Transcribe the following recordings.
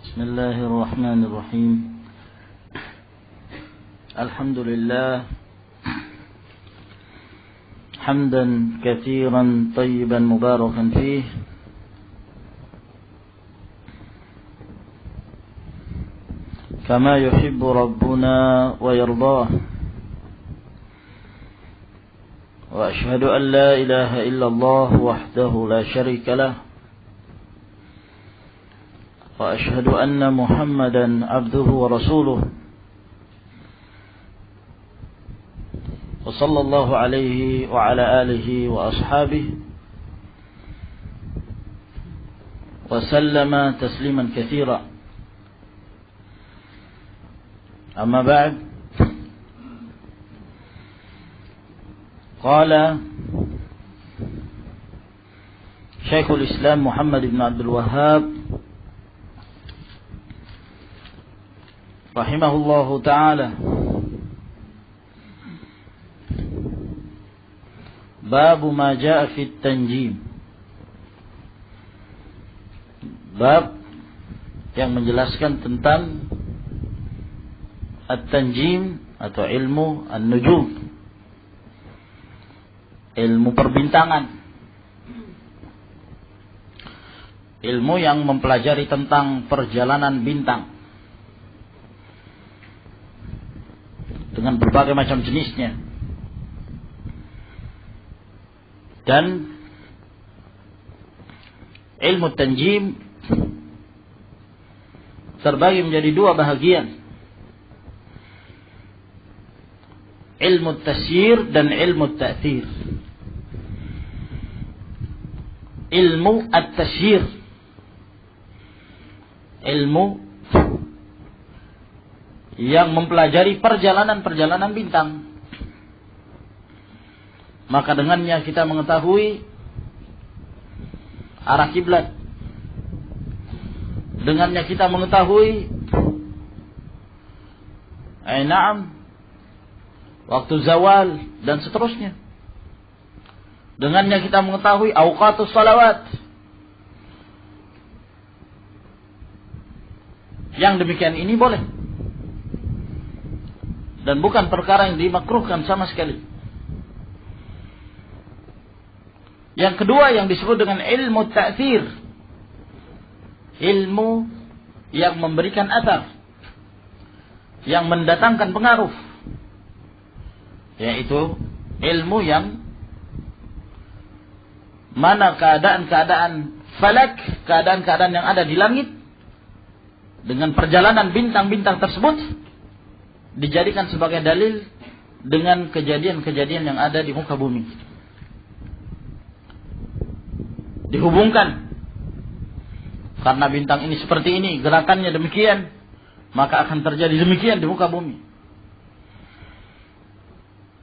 بسم الله الرحمن الرحيم. الحمد لله حمدا كثيرا طيبا مباركا فيه، كما يحب ربنا ويرضاه. وأشهد أن لا إله إلا الله وحده لا شريك له، وأشهد أن محمدا عبده ورسوله، وصلى الله عليه وعلى آله وأصحابه وسلم تسليما كثيرا. أما بعد، قال شيخ الإسلام محمد بن عبد الوهاب رحمه الله تعالى: باب ما جاء في التنجيم. Bab yang menjelaskan tentang at-tanjim atau ilmu an-nujum, ilmu perbintangan, ilmu yang mempelajari tentang perjalanan bintang dengan berbagai macam jenisnya, dan ilmu tanjim terbagi menjadi dua bahagian: ilmu tasyir dan ilmu ta'thir. Ilmu at-tasyir, ilmu yang mempelajari perjalanan-perjalanan bintang. Maka dengannya kita mengetahui arah kiblat. Dengannya kita mengetahui waktu zawal dan seterusnya. Dengannya kita mengetahui awqatus salawat. Yang demikian ini boleh, dan bukan perkara yang dimakruhkan sama sekali. Yang kedua yang disebut dengan ilmu ta'thir, ilmu yang memberikan athar, yang mendatangkan pengaruh, yaitu ilmu yang mana keadaan-keadaan falak, keadaan-keadaan yang ada di langit, dengan perjalanan bintang-bintang tersebut dijadikan sebagai dalil dengan kejadian-kejadian yang ada di muka bumi. Dihubungkan, karena bintang ini seperti ini, gerakannya demikian, maka akan terjadi demikian di muka bumi.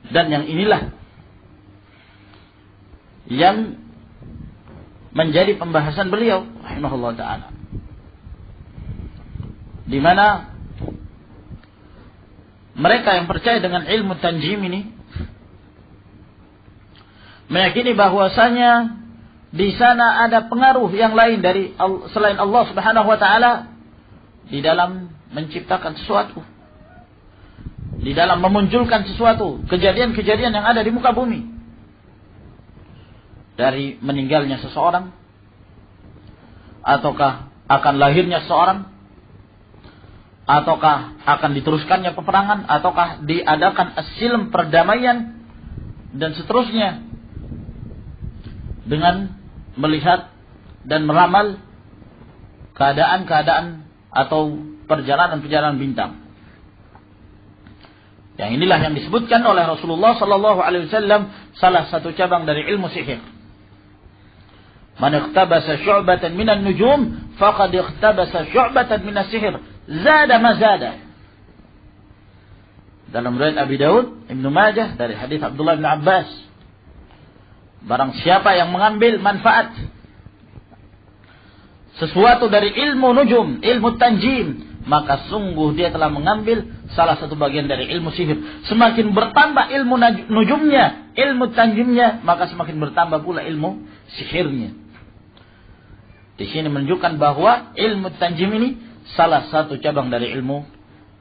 Dan yang inilah yang menjadi pembahasan beliau rahimahullah ta'ala, di mana mereka yang percaya dengan ilmu tanjim ini meyakini bahwasanya di sana ada pengaruh yang lain dari selain Allah Subhanahu wa taala di dalam menciptakan sesuatu, di dalam memunculkan sesuatu, kejadian-kejadian yang ada di muka bumi. Dari meninggalnya seseorang, ataukah akan lahirnya seseorang, ataukah akan diteruskannya peperangan, ataukah diadakan as-silm, perdamaian, dan seterusnya, dengan melihat dan meramal keadaan-keadaan atau perjalanan-perjalanan bintang. Yang inilah yang disebutkan oleh Rasulullah sallallahu alaihi wasallam salah satu cabang dari ilmu sihir. Man ikhtabasa syu'batan minan nujum faqad ikhtabasa syu'batan minas sihir zada ma zada. Dalam riwayat Abi Daud, Ibnu Majah dari hadis Abdullah bin Abbas, barang siapa yang mengambil manfaat sesuatu dari ilmu nujum, ilmu tanjim, maka sungguh dia telah mengambil salah satu bagian dari ilmu sihir. Semakin bertambah ilmu nujumnya, ilmu tanjimnya, maka semakin bertambah pula ilmu sihirnya. Di sini menunjukkan bahwa ilmu tanjim ini salah satu cabang dari ilmu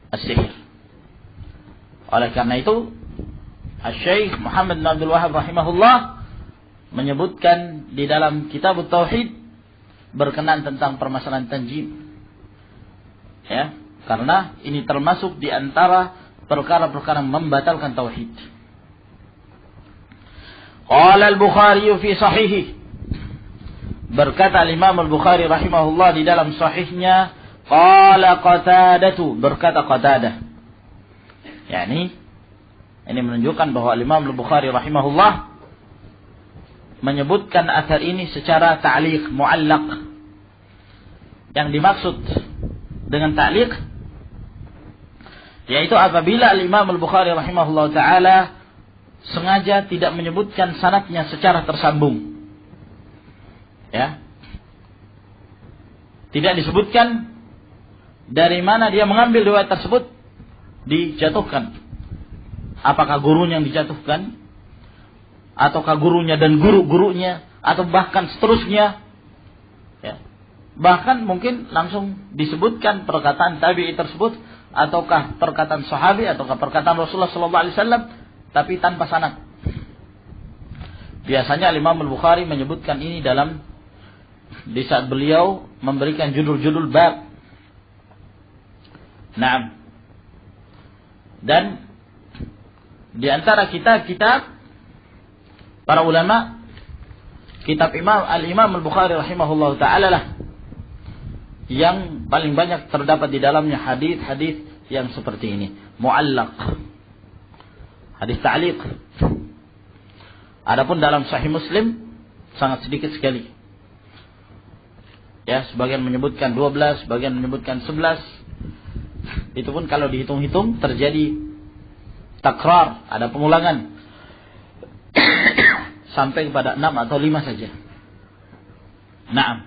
as-sihir. Oleh karena itu, Asy-Syaikh Muhammad bin Abdul Wahhab rahimahullah menyebutkan di dalam kitab Tauhid berkenaan tentang permasalahan tanjim. Ya, karena ini termasuk di antara perkara-perkara membatalkan tauhid. Qala al-Bukhari fi sahihi. Berkata Imam al-Bukhari rahimahullah di dalam sahihnya, qala Qatadatu, berkata Qatadah. Yani ini menunjukkan bahwa Imam al-Bukhari rahimahullah menyebutkan athar ini secara ta'liq, mu'allaq. Yang dimaksud dengan ta'liq yaitu apabila Imam al-Bukhari rahimahullah ta'ala sengaja tidak menyebutkan sanadnya secara tersambung. Ya. Tidak disebutkan dari mana dia mengambil riwayat tersebut dijatuhkan. Apakah gurunya yang dijatuhkan? Ataukah gurunya dan guru-gurunya? Atau bahkan seterusnya? Ya. Bahkan mungkin langsung disebutkan perkataan tabi'i tersebut, ataukah perkataan sahabi, ataukah perkataan Rasulullah SAW, tapi tanpa sanad. Biasanya Imam al-Bukhari menyebutkan ini di saat beliau memberikan judul-judul bab. Naam. Dan di antara kitab-kitab para ulama, kitab Al-Imam al-Bukhari rahimahullah ta'ala lah yang paling banyak terdapat di dalamnya hadis-hadis yang seperti ini, mu'allaq, hadis ta'liq. Adapun dalam Sahih Muslim sangat sedikit sekali. Ya, sebagian menyebutkan 12, sebagian menyebutkan 11. Itu pun kalau dihitung-hitung terjadi takrar, ada pengulangan sampai kepada 6 atau 5 saja. Naam.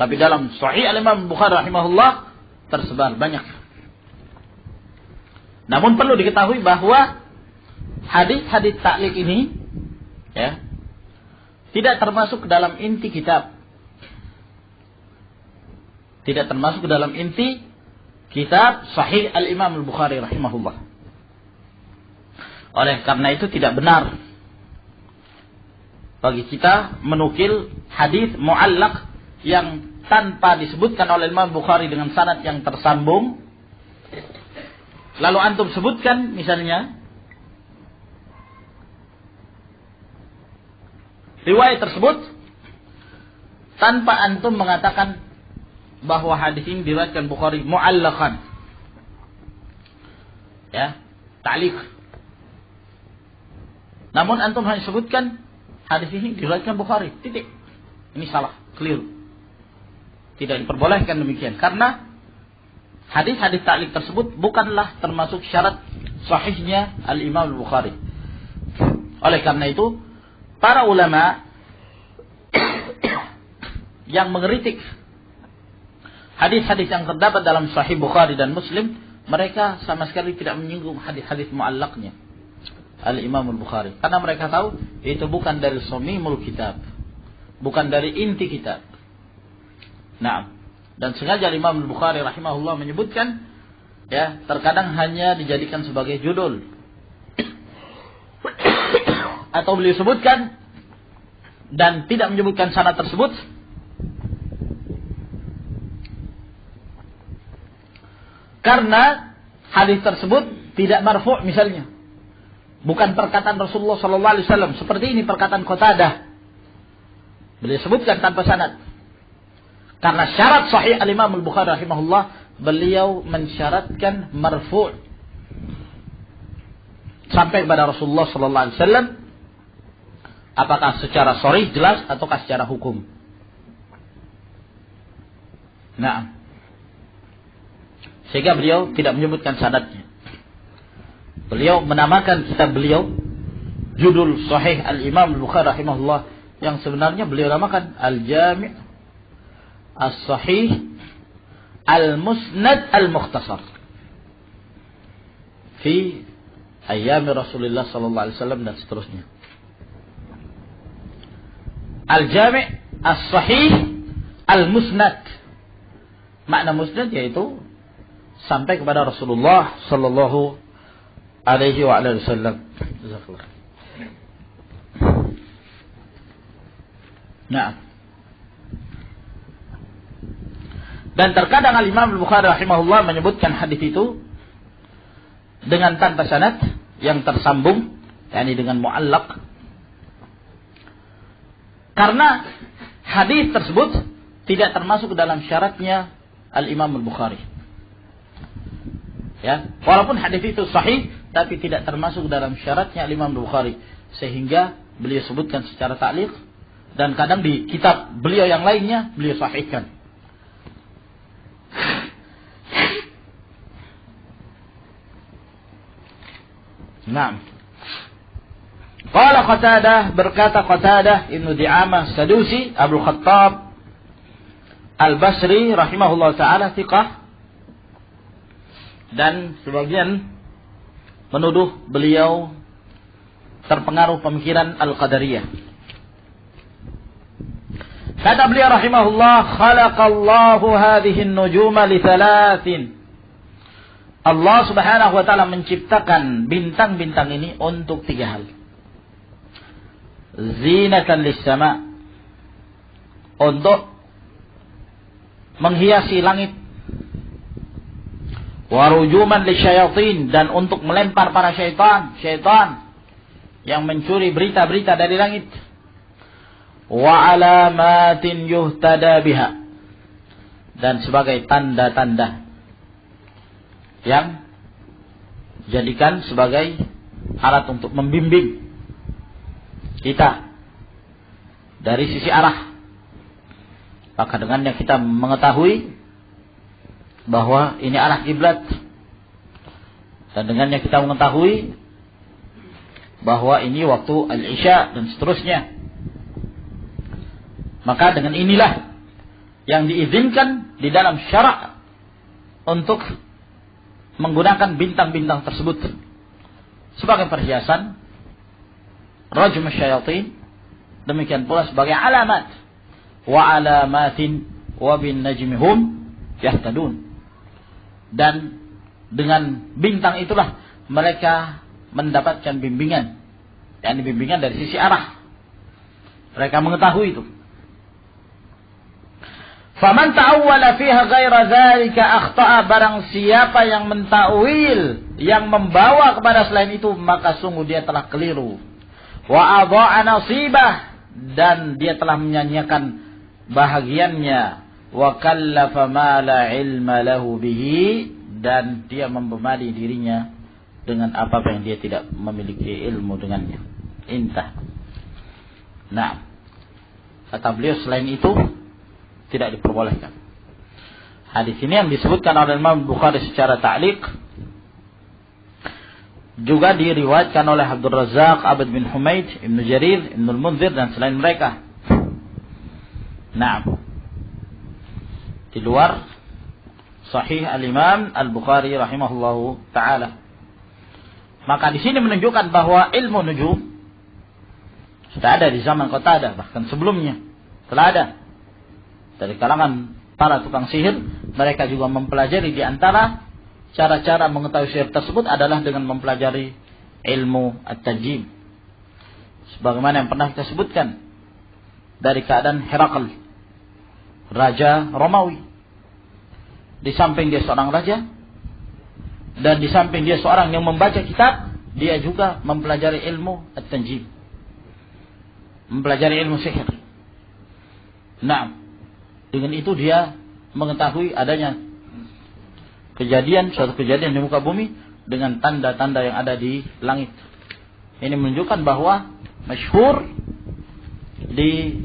Tapi dalam Sahih Al-Imam Bukhari rahimahullah tersebar banyak. Namun perlu diketahui bahwa hadis-hadis ta'liq ini ya tidak termasuk ke dalam inti kitab. Tidak termasuk ke dalam inti kitab Sahih Al-Imam Al-Bukhari rahimahullah. Oleh karena itu tidak benar bagi kita menukil hadis mu'allaq yang tanpa disebutkan oleh Imam Bukhari dengan sanad yang tersambung, lalu antum sebutkan misalnya riwayat tersebut tanpa antum mengatakan bahwa hadis ini diriwayatkan Bukhari mu'allaqan, ya, ta'liq. Namun antum hanya sebutkan hadis ini diriwayatkan Bukhari, titik. Ini salah, keliru. Tidak diperbolehkan demikian, karena hadis-hadis ta'liq tersebut bukanlah termasuk syarat sahihnya Al-Imam Al-Bukhari. Oleh karena itu, para ulama yang mengkritik hadis-hadis yang terdapat dalam Sahih Bukhari dan Muslim, mereka sama sekali tidak menyinggung hadis-hadis mu'allaqnya Al-Imam Al-Bukhari, karena mereka tahu itu bukan dari shamimul kitab, bukan dari inti kitab. Nah, dan sengaja Imam Al-Bukhari rahimahullah menyebutkan, ya, terkadang hanya dijadikan sebagai judul atau beliau sebutkan dan tidak menyebutkan sanad tersebut karena hadis tersebut tidak marfu' misalnya, bukan perkataan Rasulullah sallallahu alaihi wasallam, seperti ini perkataan Qatadah, beliau sebutkan tanpa sanad. Karena syarat Sahih Al-Imam Al-Bukhari rahimahullah, beliau mensyaratkan marfu' sampai kepada Rasulullah sallallahu alaihi wasallam, apakah secara sharih jelas ataukah secara hukum. Nah, sehingga beliau tidak menyebutkan sanadnya. Beliau menamakan kitab beliau judul Sahih Al-Imam Al-Bukhari rahimahullah yang sebenarnya beliau namakan Al-Jami' As-Sahih Al-Musnad Al-Mukhtasar fi Ayyam Rasulullah sallallahu alaihi wasallam dan seterusnya. Al-Jami' As-Sahih Al-Musnad, makna musnad yaitu sampai kepada Rasulullah sallallahu alaihi wa alihi wasallam. Nah. Dan terkadang Al-Imam Al-Bukhari rahimahullah menyebutkan hadis itu dengan tanpa sanad yang tersambung, yakni dengan muallaq. Karena hadis tersebut tidak termasuk dalam syaratnya Al-Imam Al-Bukhari. Ya, walaupun hadis itu sahih tapi tidak termasuk dalam syaratnya Al-Imam Al-Bukhari, sehingga beliau sebutkan secara ta'liq dan kadang di kitab beliau yang lainnya beliau sahihkan. Naam. Qala Qatadah, berkata Qatadah Ibnu Di'amah Sadusi Abu Khattab Al-Basri rahimahullah taala thiqah, dan sebagian menuduh beliau terpengaruh pemikiran Al-Qadariyah. Kata beliau rahimahullah, khalaqallahu hadhihi an-nujuma li thalathin. Allah Subhanahu wa taala menciptakan bintang-bintang ini untuk 3 hal. Zinatan lis-sama, untuk menghiasi langit. Wa rujuman lisyayatin, dan untuk melempar para syaitan yang mencuri berita-berita dari langit. Wa alamatin yuhtada biha, dan sebagai tanda-tanda yang jadikan sebagai alat untuk membimbing kita dari sisi arah. Maka dengannya kita mengetahui bahwa ini arah kiblat, dan dengannya kita mengetahui bahwa ini waktu al-isya dan seterusnya. Maka dengan inilah yang diizinkan di dalam syarak untuk menggunakan bintang-bintang tersebut sebagai perhiasan, rajm syayatin, demikian pula sebagai alamat. Wa alamatin wa bin najmihum yahtadun, dan dengan bintang itulah mereka mendapatkan bimbingan, yakni bimbingan dari sisi arah. Mereka mengetahui itu. Faman ta'awwala fiha ghaira dzalika akhta'a, barang siapa yang mentakwil, yang membawa kepada selain itu, maka sungguh dia telah keliru. Wa adha'a nasibah, dan dia telah menyanyiakan bahagiannya. Wa kallafa ma la ilma lahu bihi, dan dia membebani dirinya dengan apa yang dia tidak memiliki ilmu dengannya. Intah. Nah, kata beliau selain itu tidak diperbolehkan. Hadis ini yang disebutkan oleh Imam Bukhari secara ta'liq juga diriwayatkan oleh Abdul Razzaq, Abd bin Humaid, Ibnu Jarir, Ibnu Al-Munzir, dan selain mereka. Nah, di luar Sahih Al-Imam Al-Bukhari rahimahullahu taala. Maka di sini menunjukkan bahwa ilmu nujum sudah ada di zaman Qatadah, bahkan sebelumnya telah ada. Dari kalangan para tukang sihir, mereka juga mempelajari, di antara cara-cara mengetahui sihir tersebut adalah dengan mempelajari ilmu at-tajim. Sebagaimana yang pernah kita sebutkan dari keadaan Herakl, raja Romawi. Di samping dia seorang raja, dan di samping dia seorang yang membaca kitab, dia juga mempelajari ilmu at-tajim, mempelajari ilmu sihir. Nah, dengan itu dia mengetahui adanya suatu kejadian di muka bumi dengan tanda-tanda yang ada di langit. Ini menunjukkan bahwa masyhur di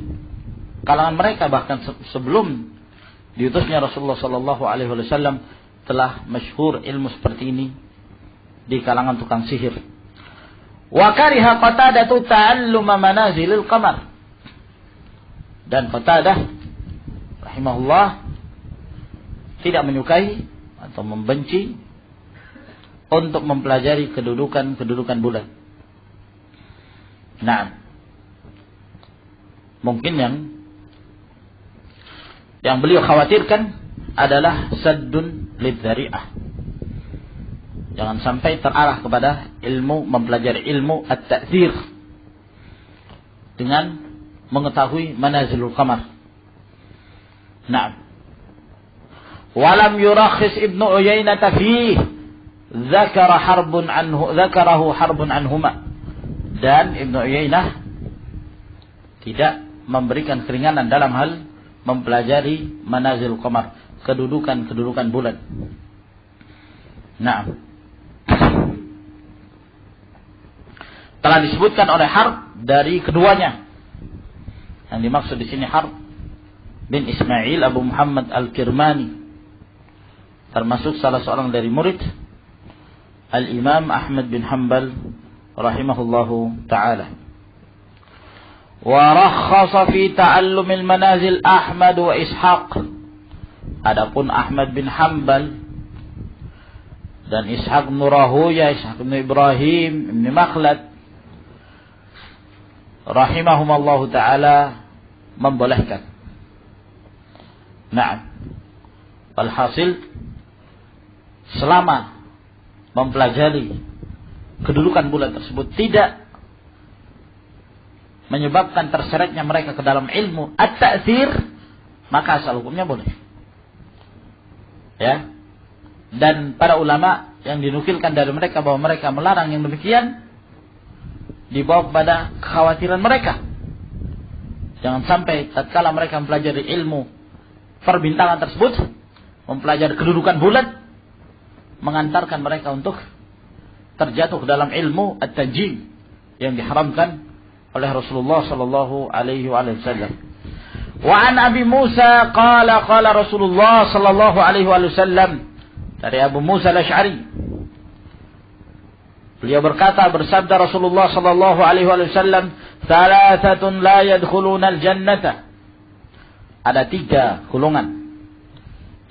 kalangan mereka, bahkan sebelum diutusnya Rasulullah sallallahu alaihi wasallam, telah masyhur ilmu seperti ini di kalangan tukang sihir. Wa kariha Qatadah ta'alluma manazilil qamar, dan Qatadah rahimahullah tidak menyukai atau membenci untuk mempelajari kedudukan bulan. Nah, mungkin yang beliau khawatirkan adalah saddun lidzari'ah. Jangan sampai terarah kepada ilmu, mempelajari ilmu at-ta'thir dengan mengetahui manazilul qamar. Naam. Walam yurakhis Ibnu Uyainah fihi, dzakarahu harbun anhuma. Dan Ibnu Uyainah tidak memberikan keringanan dalam hal mempelajari manazil qamar, kedudukan bulan. Nah, telah disebutkan oleh Harb dari keduanya. Yang dimaksud di sini Harb bin Ismail Abu Muhammad Al-Kirmani, termasuk salah seorang dari murid Al-Imam Ahmad bin Hanbal rahimahullahu ta'ala. Wa rakhasa fi ta'allumil manazil Ahmad wa Ishaq. Adapun Ahmad bin Hanbal dan Ishaq bin Rahuya, Ishaq bin Ibrahim bin Makhlad rahimahumallahu ta'ala membolehkan. Nah, walhasil selama mempelajari kedudukan bulan tersebut tidak menyebabkan terseretnya mereka ke dalam ilmu at-ta'thir, maka asal hukumnya boleh. Ya. Dan para ulama yang dinukilkan dari mereka bahwa mereka melarang yang demikian dibawa pada kekhawatiran mereka. Jangan sampai tatkala mereka mempelajari ilmu perbintangan tersebut, mempelajari kedudukan bulan, mengantarkan mereka untuk terjatuh ke dalam ilmu at-tanjim yang diharamkan oleh Rasulullah sallallahu alaihi wasallam. Wa an Abi Musa qala Rasulullah sallallahu alaihi wasallam, dari Abu Musa Al-Asy'ari, beliau berkata, bersabda Rasulullah sallallahu alaihi wasallam, "Thalathatun la yadkhuluna al-jannata." Ada 3 golongan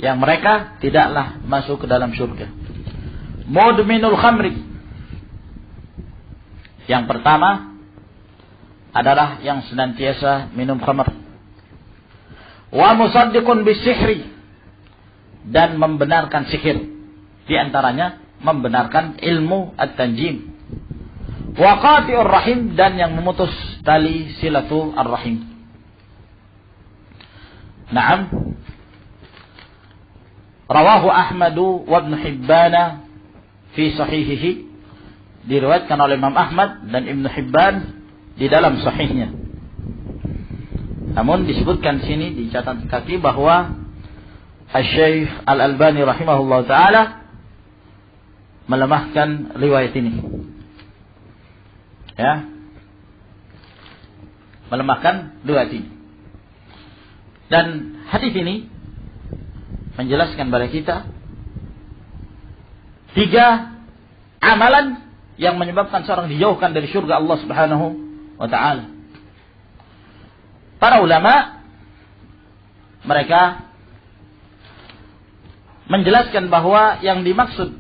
yang mereka tidaklah masuk ke dalam surga. Mudminul khamri. Yang pertama adalah yang senantiasa minum khamr. Wa musaddiqun bisihri, dan membenarkan sihir. Di antaranya membenarkan ilmu at-tanjim. Wa qati'ur rahim, dan yang memutus tali silatu ar-rahim. Naam. Rawahu Ahmadu wa Ibnu Hibban fi sahihihi. Diriwayatkan oleh Imam Ahmad dan Ibnu Hibban di dalam sahihnya. Namun disebutkan sini di catatan kaki bahwa Asy-Syaikh Al-Albani rahimahullah taala melemahkan riwayat ini. Ya. Melemahkan riwayat ini. Dan hadis ini menjelaskan kepada kita 3 amalan yang menyebabkan seorang dijauhkan dari surga Allah Subhanahu wa ta'ala. Para ulama mereka menjelaskan bahwa yang dimaksud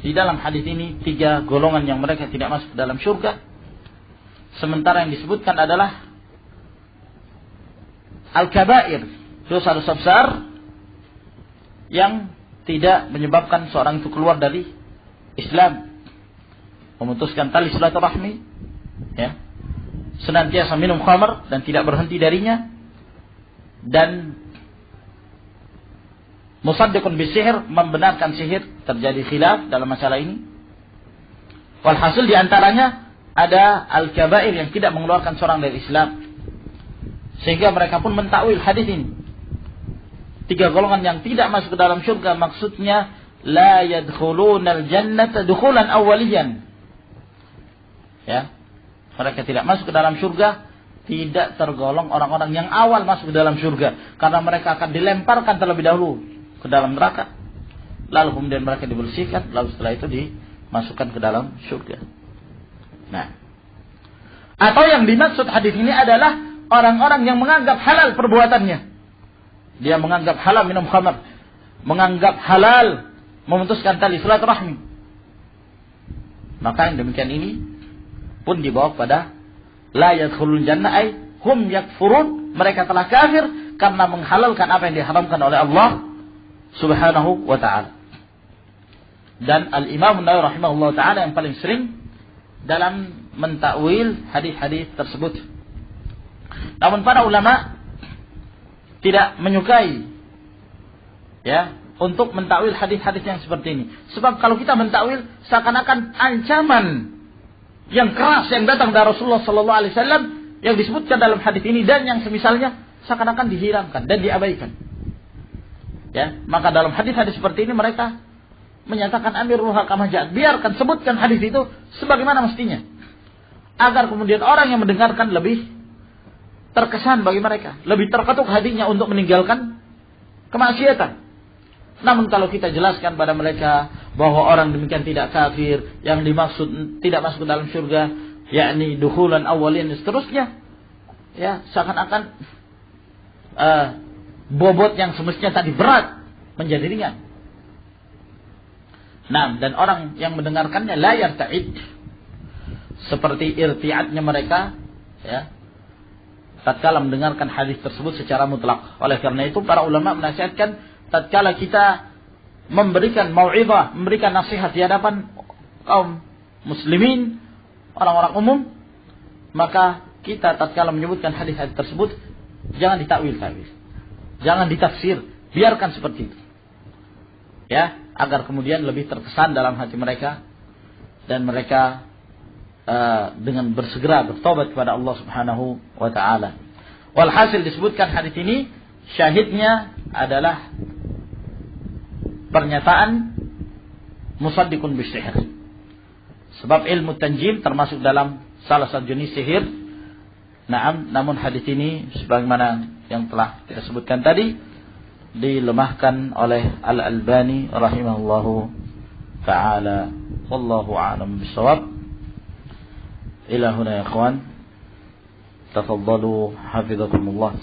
di dalam hadis ini 3 golongan yang mereka tidak masuk ke dalam surga, sementara yang disebutkan adalah al-kabair, dosa-dosa besar yang tidak menyebabkan seorang itu keluar dari Islam, memutuskan tali silaturahmi, ya, senantiasa minum khamr dan tidak berhenti darinya, dan musaddiqun bisihir, membenarkan sihir. Terjadi khilaf dalam masalah ini. Walhasil di antaranya ada al-kabair yang tidak mengeluarkan seorang dari Islam, sehingga mereka pun mentakwil hadis ini. 3 golongan yang tidak masuk ke dalam surga, maksudnya la yadkhulunal jannata dukhulan awwaliyan. Ya. Mereka tidak masuk ke dalam surga, tidak tergolong orang-orang yang awal masuk ke dalam surga, karena mereka akan dilemparkan terlebih dahulu ke dalam neraka, lalu kemudian mereka dibersihkan, lalu setelah itu dimasukkan ke dalam surga. Nah, atau yang dimaksud hadis ini adalah orang-orang yang menganggap halal perbuatannya. Dia menganggap halal minum khamr, menganggap halal memutuskan tali silaturahmi. Maka yang demikian ini pun dibawa pada la yadkhulul jannah ay hum yakfurun, mereka telah kafir karena menghalalkan apa yang diharamkan oleh Allah Subhanahu wa ta'ala. Dan Al-Imam An-Nawawi rahimahullah ta'ala yang paling sering dalam mentakwil hadis-hadis tersebut. Namun para ulama tidak menyukai ya untuk mentakwil hadis-hadis yang seperti ini. Sebab kalau kita mentakwil seakan-akan ancaman yang keras yang datang dari Rasulullah sallallahu alaihi wasallam yang disebutkan dalam hadis ini dan yang semisalnya seakan-akan dihilangkan dan diabaikan. Ya, maka dalam hadis-hadis seperti ini mereka menyatakan amiruha kama ja'at. Biarkan sebutkan hadis itu sebagaimana mestinya. Agar kemudian orang yang mendengarkan lebih terkesan bagi mereka, lebih terketuk hatinya untuk meninggalkan kemaksiatan. Namun kalau kita jelaskan pada mereka bahwa orang demikian tidak kafir, yang dimaksud tidak masuk ke dalam surga, yakni dukhulan awwalin dan seterusnya, ya seakan-akan bobot yang semestinya tadi berat menjadi ringan. Nah, dan orang yang mendengarkannya la yarta'id, seperti irti'atnya mereka, ya, tatkala mendengarkan hadis tersebut secara mutlak. Oleh karena itu para ulama menasihatkan tatkala kita memberikan mau'izah, memberikan nasihat di hadapan kaum muslimin, orang-orang umum, maka kita tatkala menyebutkan hadis-hadis tersebut jangan ditakwil-takwil, jangan ditafsir, biarkan seperti itu. Ya, agar kemudian lebih terkesan dalam hati mereka dan mereka dengan bersegera bertobat kepada Allah Subhanahu wa taala. Walhasil disebutkan hadis ini syahidnya adalah pernyataan musaddiqun bisihir. Sebab ilmu tanjim termasuk dalam salah satu jenis sihir. Namun hadis ini sebagaimana yang telah kita sebutkan tadi dilemahkan oleh Al-Albani rahimahullahu ta'ala. Wallahu a'lam bishawab. Ila huna ya ikhwan. Tafaddalu hafizakumullah.